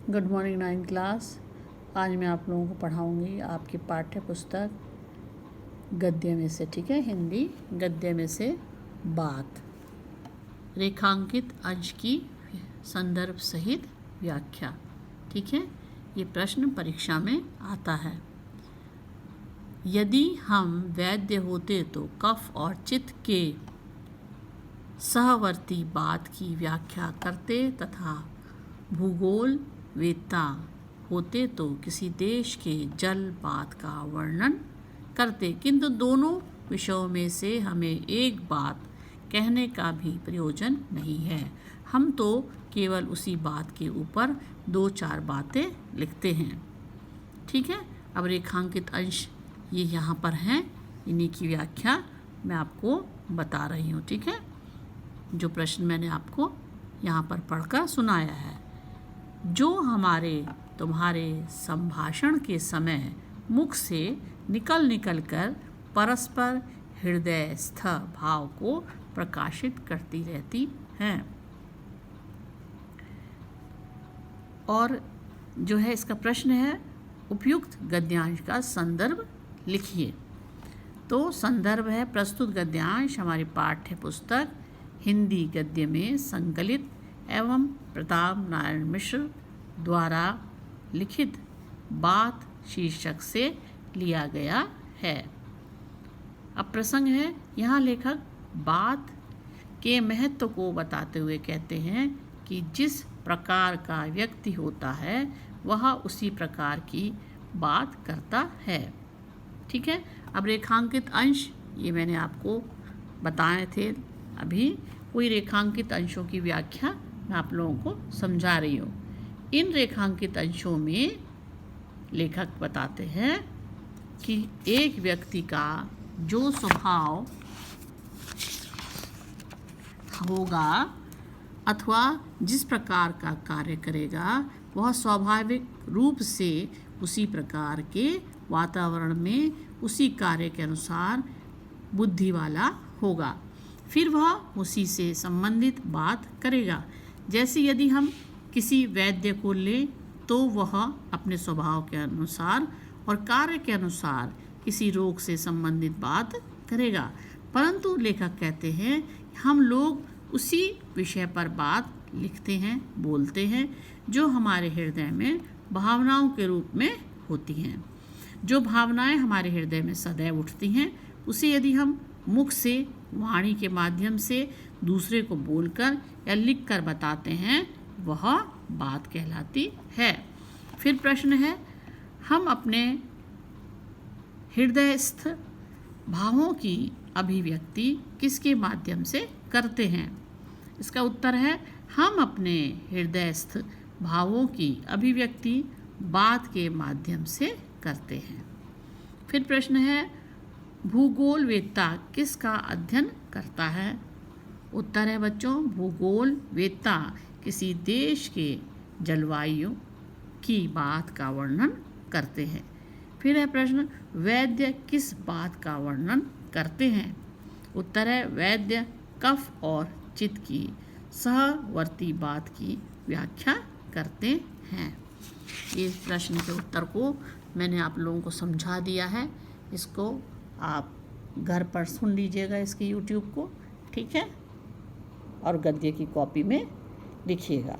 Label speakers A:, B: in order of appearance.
A: Good morning 9th class. आज मैं आप लोगों को पढ़ाऊंगी आपकी पाठ्य पुस्तक गद्य में से, ठीक है, हिंदी गद्य में से बात, रेखांकित अंश की संदर्भ सहित व्याख्या। ठीक है, ये प्रश्न परीक्षा में आता है। यदि हम वैद्य होते तो कफ और चित्त के सहवर्ती बात की व्याख्या करते तथा भूगोल वेत्ता होते तो किसी देश के जलपात का वर्णन करते, किंतु दोनों विषयों में से हमें एक बात कहने का भी प्रयोजन नहीं है। हम तो केवल उसी बात के ऊपर 2-4 बातें लिखते हैं। ठीक है, अब रेखांकित अंश ये यहाँ पर हैं, इन्हीं की व्याख्या मैं आपको बता रही हूँ। ठीक है, जो प्रश्न मैंने आपको यहाँ पर पढ़कर सुनाया है। जो हमारे तुम्हारे संभाषण के समय मुख से निकल कर परस्पर हृदयस्थ भाव को प्रकाशित करती रहती हैं। और जो है इसका प्रश्न है, उपयुक्त गद्यांश का संदर्भ लिखिए। तो संदर्भ है प्रस्तुत गद्यांश हमारी पाठ्य पुस्तक हिंदी गद्य में संकलित एवं प्रताप नारायण मिश्र द्वारा लिखित बात शीर्षक से लिया गया है। अब प्रसंग है, यहाँ लेखक बात के महत्व को बताते हुए कहते हैं कि जिस प्रकार का व्यक्ति होता है वह उसी प्रकार की बात करता है। ठीक है, अब रेखांकित अंश ये मैंने आपको बताए थे अभी। कोई रेखांकित अंशों की व्याख्या मैं आप लोगों को समझा रही हूँ। इन रेखांकित अंशों में लेखक बताते हैं कि एक व्यक्ति का जो स्वभाव होगा अथवा जिस प्रकार का कार्य करेगा वह स्वाभाविक रूप से उसी प्रकार के वातावरण में उसी कार्य के अनुसार बुद्धि वाला होगा। फिर वह उसी से संबंधित बात करेगा। जैसे यदि हम किसी वैद्य को लें तो वह अपने स्वभाव के अनुसार और कार्य के अनुसार किसी रोग से संबंधित बात करेगा। परंतु लेखक कहते हैं हम लोग उसी विषय पर बात लिखते हैं, बोलते हैं जो हमारे हृदय में भावनाओं के रूप में होती हैं। जो भावनाएं हमारे हृदय में सदैव उठती हैं उसे यदि हम मुख से वाणी के माध्यम से दूसरे को बोलकर या लिखकर बताते हैं वह बात कहलाती है। फिर प्रश्न है, हम अपने हृदयस्थ भावों की अभिव्यक्ति किसके माध्यम से करते हैं? इसका उत्तर है, हम अपने हृदयस्थ भावों की अभिव्यक्ति बात के माध्यम से करते हैं। फिर प्रश्न है, भूगोल वेत्ता किसका अध्ययन करता है? उत्तर है बच्चों, भूगोल वेत्ता किसी देश के जलवायु की बात का वर्णन करते हैं। फिर है प्रश्न, वैद्य किस बात का वर्णन करते हैं? उत्तर है, वैद्य कफ और चित्त की सहवर्ती बात की व्याख्या करते हैं। इस प्रश्न के उत्तर को मैंने आप लोगों को समझा दिया है। इसको आप घर पर सुन लीजिएगा इसके YouTube को, ठीक है, और गद्य की कॉपी में लिखिएगा।